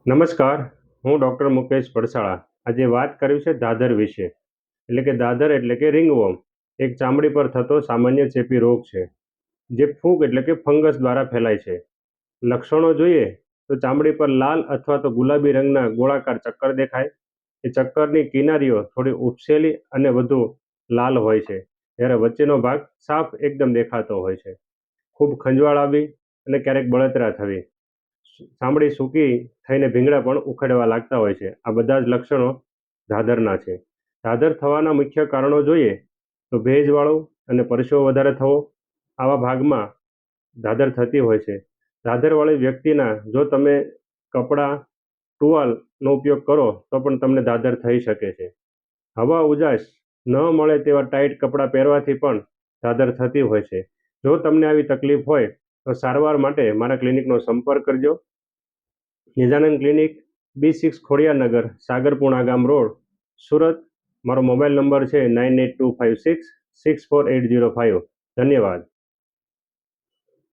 નમસ્કાર, હું ડૉક્ટર મુકેશ પડસાળા. આજે વાત કરવી છે દાદર વિશે. દાદર એટલે કે રિંગવોર્મ એક ચામડી પર થતો સામાન્ય ચેપી રોગ છે, જે ફૂગ એટલે કે ફંગસ દ્વારા ફેલાય છે. લક્ષણો જોઈએ તો ચામડી પર લાલ અથવા તો ગુલાબી રંગના ગોળાકાર ચક્કર દેખાય. એ ચક્કરની કિનારીઓ થોડી ઉપસેલી અને વધુ લાલ હોય છે, જ્યારે વચ્ચેનો ભાગ સાફ એકદમ દેખાતો હોય છે. ખૂબ ખંજવાળ આવી અને ક્યારેક બળતરા થવી. ચામડી સૂકી થઈને ભીંગડા પણ ઉખડવા લાગતા હોય છે. આ બધા જ લક્ષણો દાદરના છે. દાદર થવાના મુખ્ય કારણો જોઈએ તો ભેજવાળું અને પરસેવો વધારે થવો, આવા ભાગમાં દાદર થતી હોય છે. દાદરવાળી વ્યક્તિના જો તમે કપડાં, ટુવાલનો ઉપયોગ કરો તો પણ તમને દાદર થઈ શકે છે. હવા ઉજાસ ન મળે તેવા ટાઈટ કપડાં પહેરવાથી પણ દાદર થતી હોય છે. જો તમને આવી તકલીફ હોય તો સારવાર માટે મારા ક્લિનિકનો સંપર્ક કરજો. નિજાનંદ ક્લિનિક, B6 ખોડિયારનગર, સાગરપુણા ગામ રોડ, સુરત. મારો મોબાઈલ નંબર છે 9825664805. ધન્યવાદ.